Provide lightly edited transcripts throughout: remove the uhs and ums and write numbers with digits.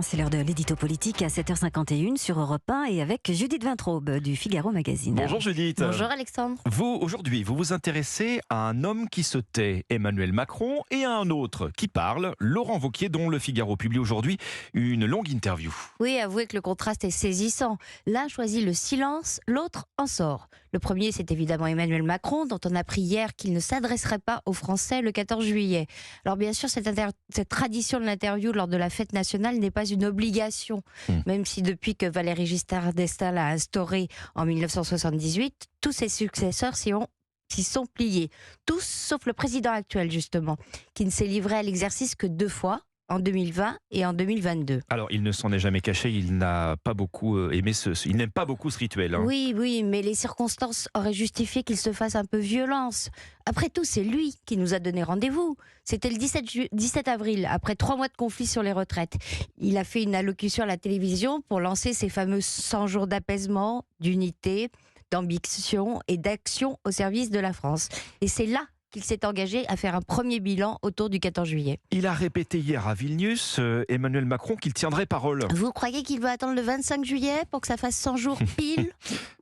C'est l'heure de l'édito politique à 7h51 sur Europe 1 et avec Judith Vintraube du Figaro Magazine. Bonjour Judith. Bonjour Alexandre. Aujourd'hui, vous vous intéressez à un homme qui se tait, Emmanuel Macron, et à un autre qui parle, Laurent Wauquiez, dont le Figaro publie aujourd'hui une longue interview. Oui, avouez que le contraste est saisissant. L'un choisit le silence, l'autre en sort. Le premier, c'est évidemment Emmanuel Macron, dont on a appris hier qu'il ne s'adresserait pas aux Français le 14 juillet. Alors bien sûr, cette tradition de l'interview lors de la fête nationale n'est pas une obligation, même si depuis que Valéry Giscard d'Estaing l'a instauré en 1978, tous ses successeurs s'y sont pliés. Tous, sauf le président actuel, justement, qui ne s'est livré à l'exercice que 2 fois, en 2020 et en 2022. Alors, il ne s'en est jamais caché, il n'a pas beaucoup aimé il n'aime pas beaucoup ce rituel. Hein. Oui, mais les circonstances auraient justifié qu'il se fasse un peu violence. Après tout, c'est lui qui nous a donné rendez-vous. C'était le 17 avril, après 3 mois de conflit sur les retraites. Il a fait une allocution à la télévision pour lancer ces fameux 100 jours d'apaisement, d'unité, d'ambition et d'action au service de la France. Et c'est là qu'il s'est engagé à faire un premier bilan autour du 14 juillet. Il a répété hier à Vilnius, Emmanuel Macron, qu'il tiendrait parole. Vous croyez qu'il veut attendre le 25 juillet pour que ça fasse 100 jours pile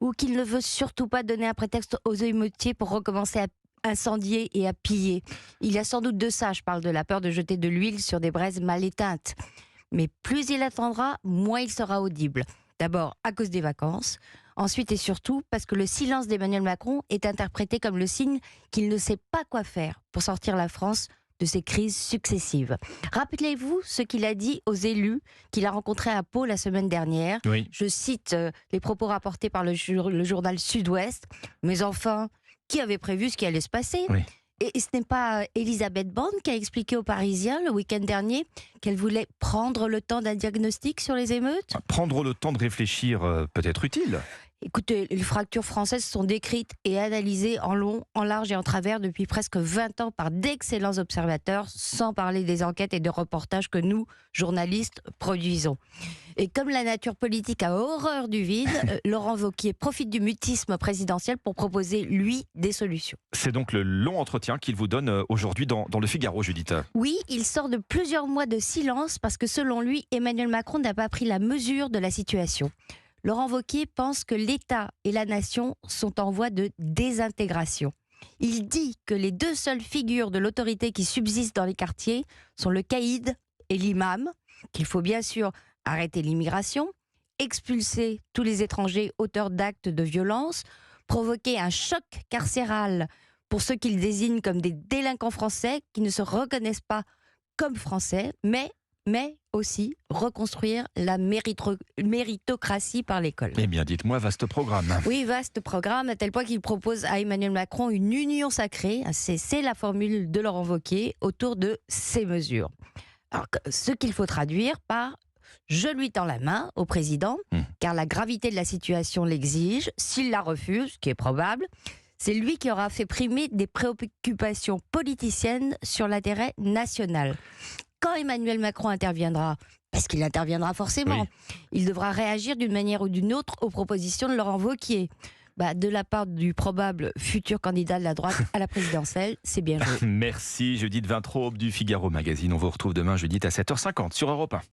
ou qu'il ne veut surtout pas donner un prétexte aux émeutiers pour recommencer à incendier et à piller? Il y a sans doute de ça, je parle de la peur de jeter de l'huile sur des braises mal éteintes. Mais plus il attendra, moins il sera audible. D'abord à cause des vacances, ensuite et surtout parce que le silence d'Emmanuel Macron est interprété comme le signe qu'il ne sait pas quoi faire pour sortir la France de ces crises successives. Rappelez-vous ce qu'il a dit aux élus qu'il a rencontrés à Pau la semaine dernière. Oui. Je cite les propos rapportés par le journal Sud-Ouest. Mais enfin, qui avait prévu ce qui allait se passer ? Oui. Et ce n'est pas Elisabeth Borne qui a expliqué aux Parisiens le week-end dernier qu'elle voulait prendre le temps d'un diagnostic sur les émeutes ? Prendre le temps de réfléchir peut être utile. Écoutez, les fractures françaises sont décrites et analysées en long, en large et en travers depuis presque 20 ans par d'excellents observateurs, sans parler des enquêtes et de reportages que nous, journalistes, produisons. Et comme la nature politique a horreur du vide, Laurent Wauquiez profite du mutisme présidentiel pour proposer, lui, des solutions. C'est donc le long entretien qu'il vous donne aujourd'hui dans le Figaro, Judith. Oui, il sort de plusieurs mois de silence parce que selon lui, Emmanuel Macron n'a pas pris la mesure de la situation. Laurent Wauquiez pense que l'État et la nation sont en voie de désintégration. Il dit que les 2 seules figures de l'autorité qui subsistent dans les quartiers sont le caïd et l'imam, qu'il faut bien sûr arrêter l'immigration, expulser tous les étrangers auteurs d'actes de violence, provoquer un choc carcéral pour ceux qu'il désigne comme des délinquants français qui ne se reconnaissent pas comme français, mais aussi reconstruire la méritocratie par l'école. Eh bien, dites-moi, vaste programme. Oui, vaste programme, à tel point qu'il propose à Emmanuel Macron une union sacrée, c'est la formule de Laurent Wauquiez, autour de ces mesures. Alors, ce qu'il faut traduire par « je lui tends la main au président », car la gravité de la situation l'exige. S'il la refuse, ce qui est probable, c'est lui qui aura fait primer des préoccupations politiciennes sur l'intérêt national. Quand Emmanuel Macron interviendra, parce qu'il interviendra forcément, oui, il devra réagir d'une manière ou d'une autre aux propositions de Laurent Wauquiez. De la part du probable futur candidat de la droite à la présidentielle, c'est bien joué. Merci Judith Vintraube du Figaro Magazine. On vous retrouve demain, Judith, à 7h50 sur Europe 1.